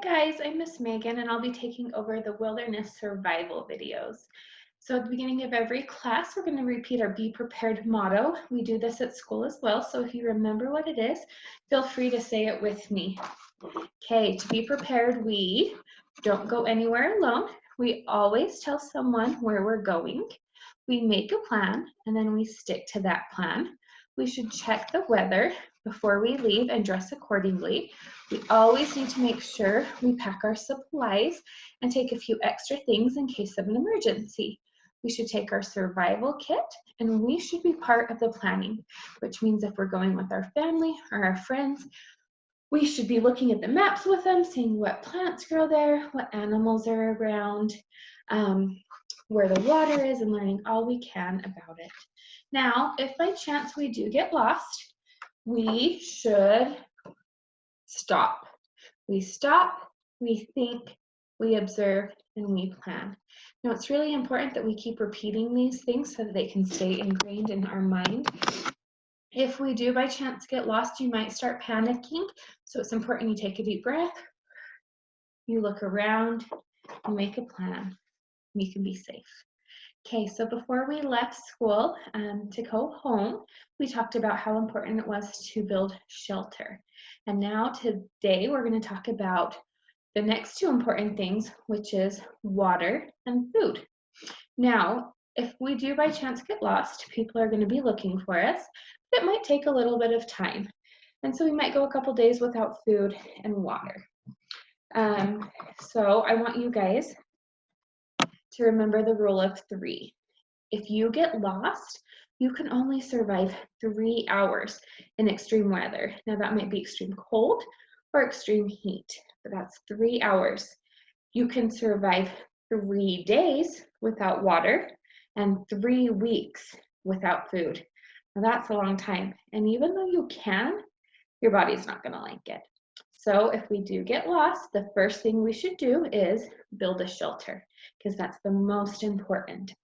guys, I'm Miss Megan and I'll be taking over the wilderness survival videos. So at the beginning of every class, we're going to repeat our Be Prepared motto. We do this at school as well, so if you remember what it is, feel free to say it with me. Okay, to be prepared, we don't go anywhere alone. We always tell someone where we're going. We make a plan and then we stick to that plan. We should check the weather before we leave and dress accordingly. We always need to make sure we pack our supplies and take a few extra things in case of an emergency. We should take our survival kit and we should be part of the planning, which means if we're going with our family or our friends, we should be looking at the maps with them, seeing what plants grow there, what animals are around, where the water is, and learning all we can about it. Now, if by chance we do get lost, we should stop. We stop, we think, we observe, and we plan. Now, it's really important that we keep repeating these things so that they can stay ingrained in our mind. If we do by chance get lost, you might start panicking. So it's important you take a deep breath, you look around, you make a plan, you can be safe. Okay, so before we left school to go home, we talked about how important it was to build shelter. And now today we're going to talk about the next two important things, which is water and food. Now, if we do by chance get lost, people are going to be looking for us. It might take a little bit of time. And so we might go a couple days without food and water. So I want you guys to remember the rule of 3. If you get lost, you can only survive 3 hours in extreme weather. Now that might be extreme cold or extreme heat, but that's 3 hours. You can survive 3 days without water and 3 weeks without food. Now that's a long time. And even though you can, your body's not going to like it. So if we do get lost, the first thing we should do is build a shelter, because that's the most important.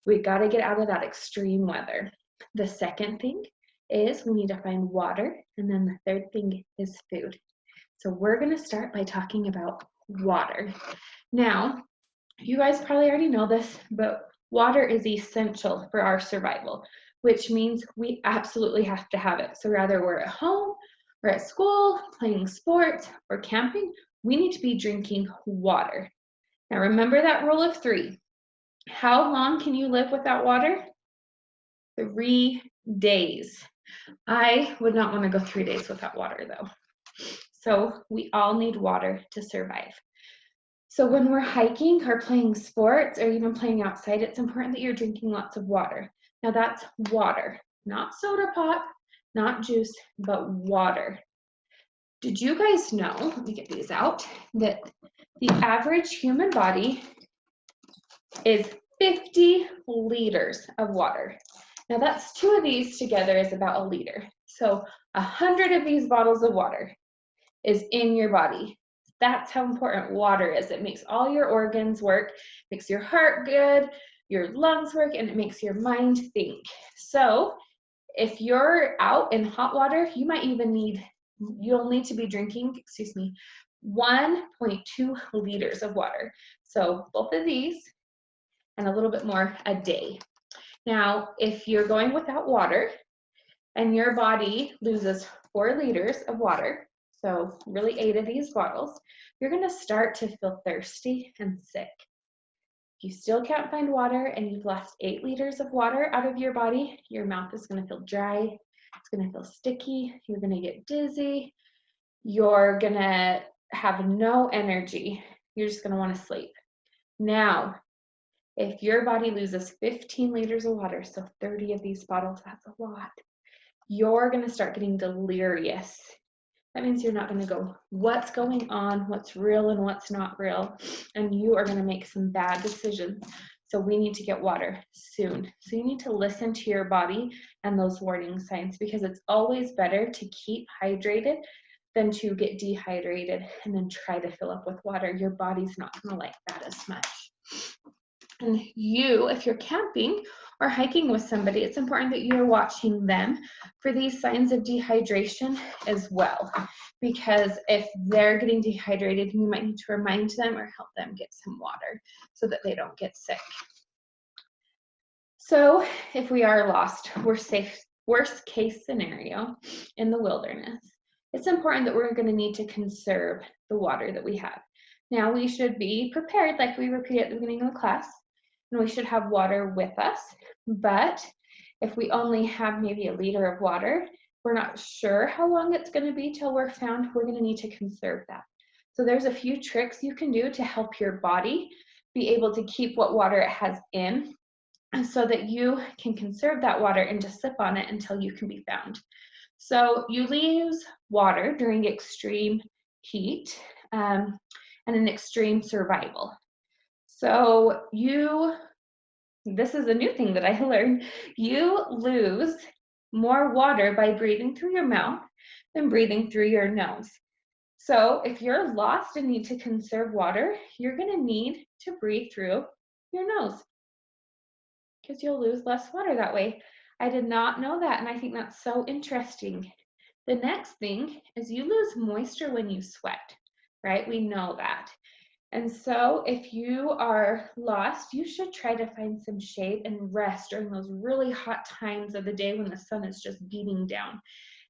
We got to get out of that extreme weather. The second thing is we need to find water, and then the third thing is food. So we're going to start by talking about water. Now, you guys probably already know this, but water is essential for our survival, which means we absolutely have to have it. So whether we're at home, or at school, playing sports, or camping, we need to be drinking water. Now remember that rule of 3. How long can you live without water? 3 days. I would not want to go 3 days without water though. So we all need water to survive. So when we're hiking or playing sports or even playing outside, it's important that you're drinking lots of water. Now that's water, not soda pop, not juice, but water. Did you guys know, let me get these out, that the average human body is 50 liters of water? Now that's 2 of these together is about a liter. So 100 of these bottles of water is in your body. That's how important water is. It makes all your organs work, makes your heart good, your lungs work, and it makes your mind think. So if you're out in hot water, you'll need to be drinking, 1.2 liters of water. So both of these and a little bit more a day. Now, if you're going without water and your body loses 4 liters of water, so really 8 of these bottles, you're going to start to feel thirsty and sick. If you still can't find water and you've lost 8 liters of water out of your body, your mouth is going to feel dry, it's going to feel sticky, you're going to get dizzy, you're going to have no energy, you're just going to want to sleep. Now, if your body loses 15 liters of water, so 30 of these bottles, that's a lot, you're going to start getting delirious. That means you're not going to go, what's going on, what's real and what's not real, and you are going to make some bad decisions. So we need to get water soon. So you need to listen to your body and those warning signs, because it's always better to keep hydrated than to get dehydrated and then try to fill up with water. Your body's not going to like that as much. And you, if you're camping or hiking with somebody, it's important that you're watching them for these signs of dehydration as well. Because if they're getting dehydrated, you might need to remind them or help them get some water so that they don't get sick. So if we are lost, worst case scenario in the wilderness, it's important that we're going to need to conserve the water that we have. Now we should be prepared, like we repeated at the beginning of the class, and we should have water with us. But if we only have maybe a liter of water, we're not sure how long it's going to be till we're found, we're going to need to conserve that. So there's a few tricks you can do to help your body be able to keep what water it has in, so that you can conserve that water and just sip on it until you can be found. So you lose water during extreme heat and an extreme survival. So this is a new thing that I learned, you lose more water by breathing through your mouth than breathing through your nose. So if you're lost and need to conserve water, you're going to need to breathe through your nose, because you'll lose less water that way. I did not know that, and I think that's so interesting. The next thing is you lose moisture when you sweat, right? We know that. And so if you are lost, you should try to find some shade and rest during those really hot times of the day when the sun is just beating down.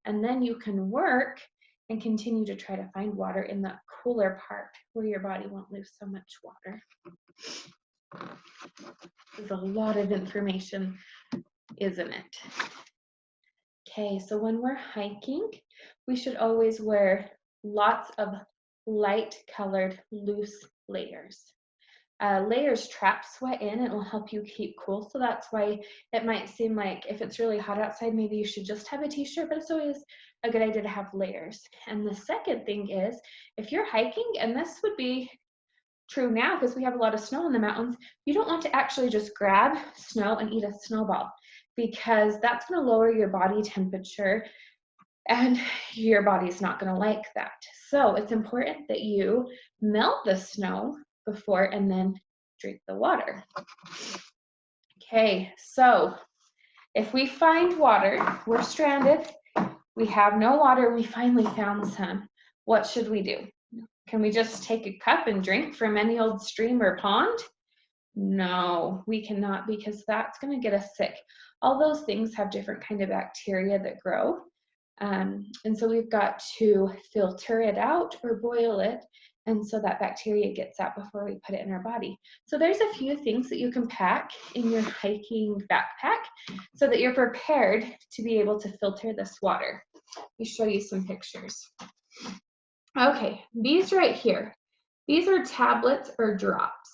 And then you can work and continue to try to find water in the cooler part where your body won't lose so much water. There's a lot of information, isn't it? Okay, so when we're hiking, we should always wear lots of light colored loose layers. Layers trap sweat in, and it will help you keep cool. So that's why it might seem like if it's really hot outside, maybe you should just have a t-shirt, but it's always a good idea to have layers. And the second thing is, if you're hiking, and this would be true now because we have a lot of snow in the mountains, you don't want to actually just grab snow and eat a snowball, because that's going to lower your body temperature and your body's not going to like that. So it's important that you melt the snow before and then drink the water. Okay, so if we find water, we're stranded, we have no water, we finally found some, what should we do? Can we just take a cup and drink from any old stream or pond? No, we cannot, because that's going to get us sick. All those things have different kind of bacteria that grow. And so we've got to filter it out or boil it, and so that bacteria gets out before we put it in our body. So there's a few things that you can pack in your hiking backpack so that you're prepared to be able to filter this water. Let me show you some pictures. Okay, these right here, these are tablets or drops.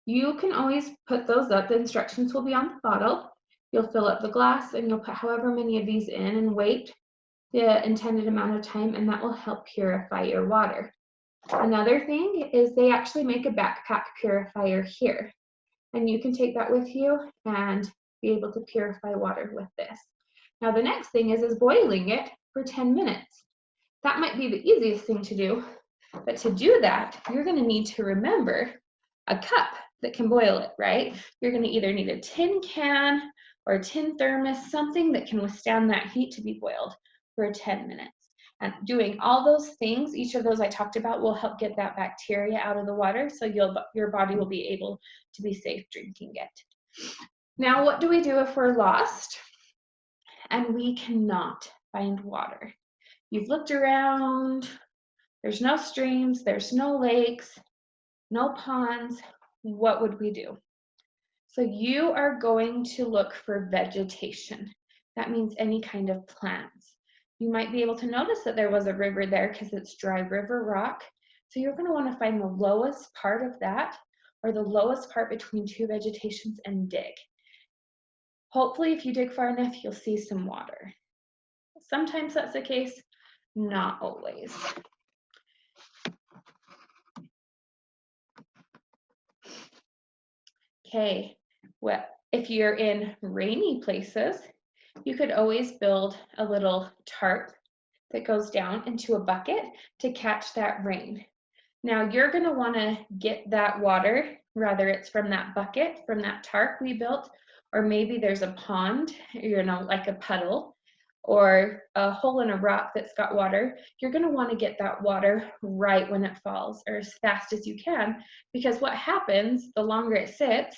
You can always put those up. The instructions will be on the bottle. You'll fill up the glass and you'll put however many of these in and wait the intended amount of time, and that will help purify your water. Another thing is they actually make a backpack purifier here, and you can take that with you and be able to purify water with this. Now the next thing is boiling it for 10 minutes. That might be the easiest thing to do, but to do that, you're going to need to remember a cup that can boil it, right? You're going to either need a tin can or a tin thermos, something that can withstand that heat to be boiled for 10 minutes. And doing all those things, each of those I talked about, will help get that bacteria out of the water, so your body will be able to be safe drinking it. Now, what do we do if we're lost and we cannot find water? You've looked around, there's no streams, there's no lakes, no ponds. What would we do? So you are going to look for vegetation. That means any kind of plants. You might be able to notice that there was a river there because it's dry river rock. So you're going to want to find the lowest part of that, or the lowest part between two vegetations, and dig. Hopefully, if you dig far enough, you'll see some water. Sometimes that's the case, not always. Okay, well, if you're in rainy places, you could always build a little tarp that goes down into a bucket to catch that rain. Now you're going to want to get that water, whether it's from that bucket, from that tarp we built, or maybe there's a pond, you know, like a puddle, or a hole in a rock that's got water, you're going to want to get that water right when it falls, or as fast as you can, because what happens, the longer it sits,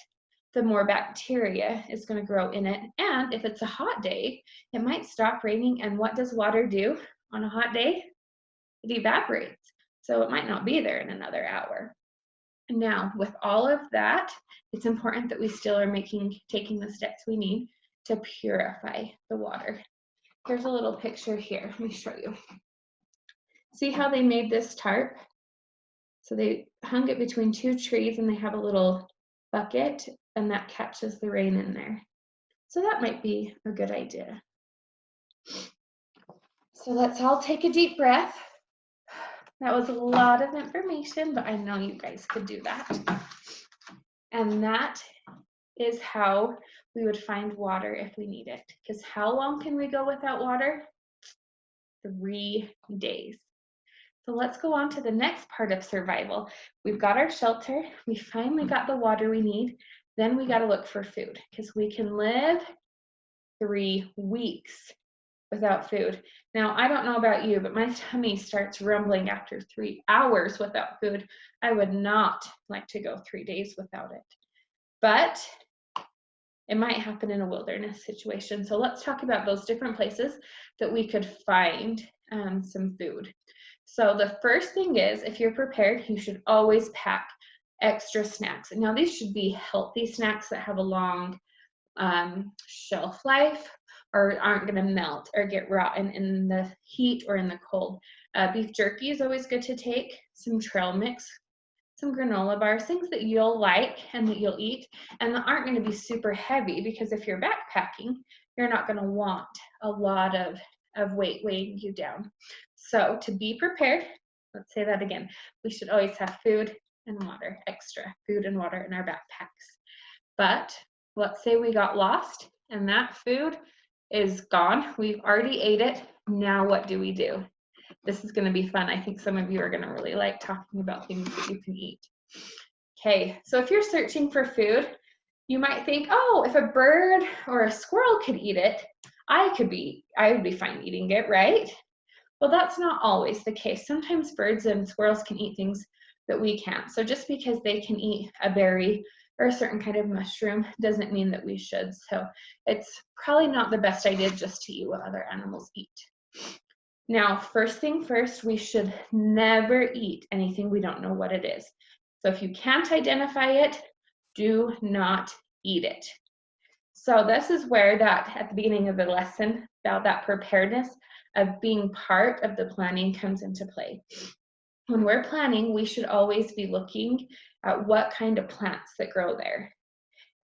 the more bacteria is going to grow in it. And if it's a hot day, it might stop raining. And what does water do on a hot day? It evaporates. So it might not be there in another hour. Now, with all of that, it's important that we still are taking the steps we need to purify the water. Here's a little picture here. Let me show you. See how they made this tarp? So they hung it between two trees and they have a little bucket and that catches the rain in there. So that might be a good idea. So let's all take a deep breath. That was a lot of information, but I know you guys could do that. And that is how we would find water if we need it. Because how long can we go without water? 3 days. So let's go on to the next part of survival. We've got our shelter. We finally got the water we need. Then we got to look for food because we can live 3 weeks without food. Now, I don't know about you, but my tummy starts rumbling after 3 hours without food. I would not like to go 3 days without it. But it might happen in a wilderness situation. So let's talk about those different places that we could find some food. So the first thing is, if you're prepared, you should always pack extra snacks. Now these should be healthy snacks that have a long shelf life or aren't going to melt or get rotten in the heat or in the cold. Beef jerky is always good to take, some trail mix, some granola bars, things that you'll like and that you'll eat and that aren't going to be super heavy, because if you're backpacking, you're not going to want a lot of weight weighing you down. So to be prepared, let's say that again, we should always have food and water, extra food and water in our backpacks. But let's say we got lost and that food is gone. We've already ate it. Now what do we do? This is going to be fun. I think some of you are going to really like talking about things that you can eat. Okay, so if you're searching for food, you might think, oh, if a bird or a squirrel could eat it, I would be fine eating it, right? Well, that's not always the case. Sometimes birds and squirrels can eat things that we can't. So just because they can eat a berry or a certain kind of mushroom doesn't mean that we should. So it's probably not the best idea just to eat what other animals eat. Now, first thing first, we should never eat anything we don't know what it is. So if you can't identify it, do not eat it. So this is where that, at the beginning of the lesson, about that preparedness of being part of the planning comes into play. When we're planning, we should always be looking at what kind of plants that grow there.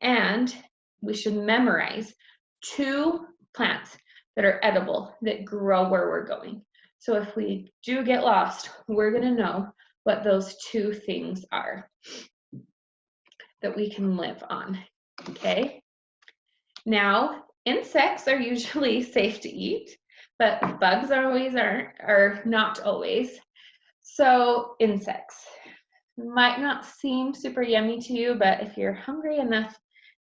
And we should memorize 2 plants that are edible that grow where we're going. So if we do get lost, we're going to know what those 2 things are that we can live on. Okay? Now, insects are usually safe to eat, but bugs are not always. So insects might not seem super yummy to you, but if you're hungry enough,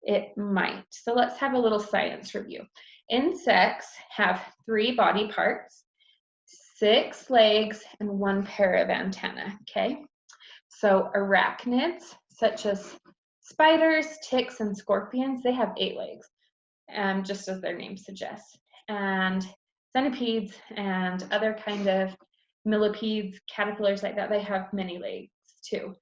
it might. So let's have a little science review. Insects have 3 body parts, 6 legs, and 1 pair of antennae, okay? So arachnids, such as spiders, ticks, and scorpions, they have 8 legs, just as their name suggests. And centipedes and other kind of millipedes, caterpillars like that, they have many legs too.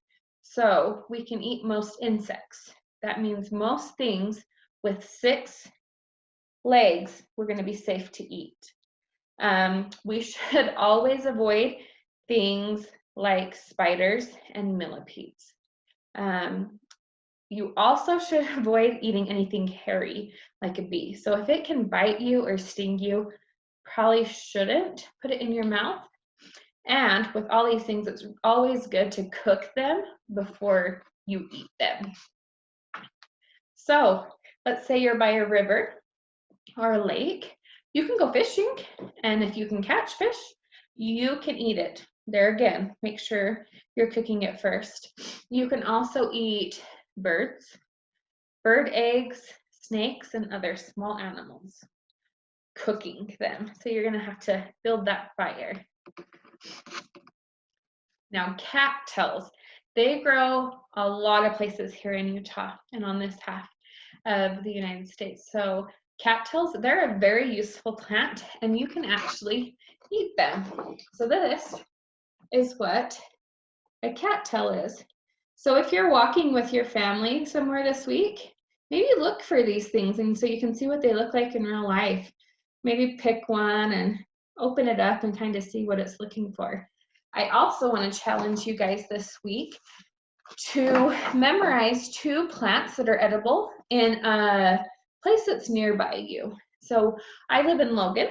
So we can eat most insects. That means most things with 6 legs, we're going to be safe to eat. We should always avoid things like spiders and millipedes. You also should avoid eating anything hairy like a bee. So if it can bite you or sting you, probably shouldn't put it in your mouth. And with all these things, it's always good to cook them before you eat them. So let's say you're by a river or a lake. You can go fishing, and if you can catch fish, you can eat it. There again, make sure you're cooking it first. You can also eat birds, bird eggs, snakes and other small animals, cooking them. So you're gonna have to build that fire. Now, cattails, they grow a lot of places here in Utah and on this half of the United States. So cattails, they're a very useful plant and you can actually eat them. So this is what a cattail is. So if you're walking with your family somewhere this week, maybe look for these things and so you can see what they look like in real life. Maybe pick one and open it up and kind of see what it's looking for. I also want to challenge you guys this week to memorize 2 plants that are edible in a place that's nearby you. So I live in Logan.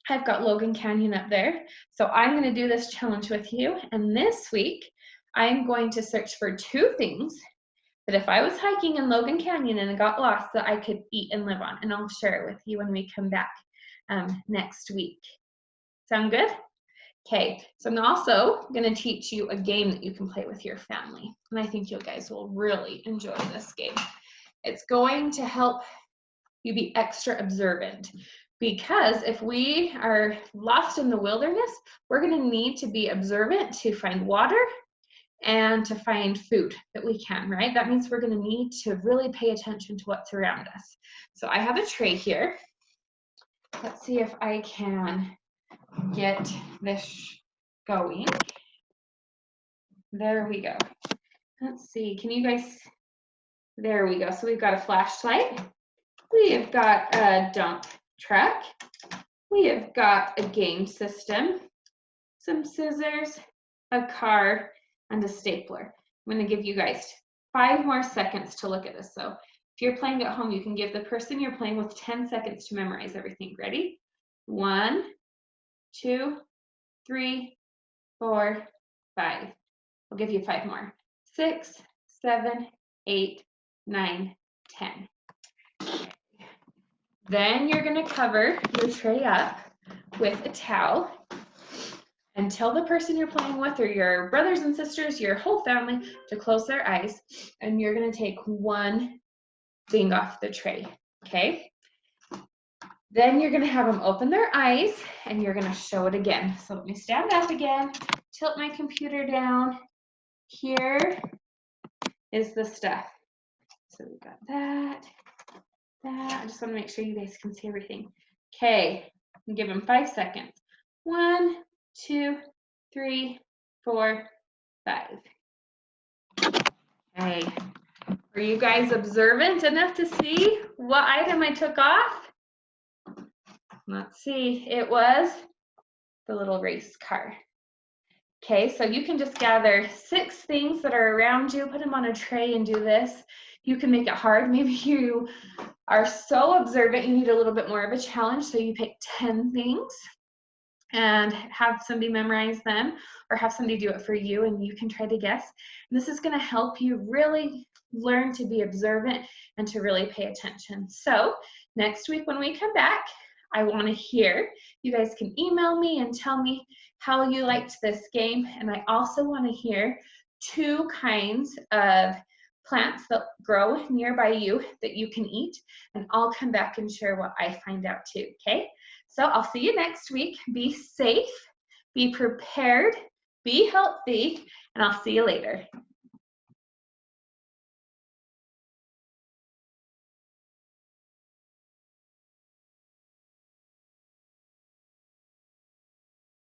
I've got Logan Canyon up there. So I'm going to do this challenge with you. And this week, I'm going to search for 2 things that if I was hiking in Logan Canyon and I got lost, that I could eat and live on. And I'll share it with you when we come back next week. Sound good? Okay, so I'm also going to teach you a game that you can play with your family. And I think you guys will really enjoy this game. It's going to help you be extra observant because if we are lost in the wilderness, we're going to need to be observant to find water and to find food that we can, right? That means we're going to need to really pay attention to what's around us. So I have a tray here. Let's see if I can get this going. There we go. Let's see, can you guys, there we go. So we've got a flashlight. We have got a dump truck. We have got a game system, some scissors, a car, and a stapler. I'm going to give you guys 5 more seconds to look at this. So if you're playing at home, you can give the person you're playing with 10 seconds to memorize everything. Ready? 1, 2, 3, 4, 5. I'll give you 5 more. 6, 7, 8, 9, 10. Then you're going to cover your tray up with a towel and tell the person you're playing with or your brothers and sisters, your whole family, to close their eyes. And you're going to take 1 thing off the tray, okay? Then you're going to have them open their eyes and you're going to show it again. So let me stand up again, tilt my computer down. Here is the stuff. So we've got that. I just want to make sure you guys can see everything. Okay, give them 5 seconds. 1, 2, 3, 4, 5. Okay, are you guys observant enough to see what item I took off? Let's see, it was the little race car. Okay, so you can just gather 6 things that are around you, put them on a tray and do this. You can make it hard. Maybe you are so observant you need a little bit more of a challenge, so you pick 10 things and have somebody memorize them or have somebody do it for you and you can try to guess. And this is going to help you really learn to be observant and to really pay attention. So next week when we come back, I want to hear. You guys can email me and tell me how you liked this game. And I also want to hear 2 kinds of plants that grow nearby you that you can eat. And I'll come back and share what I find out too, okay? So I'll see you next week. Be safe, be prepared, be healthy, and I'll see you later.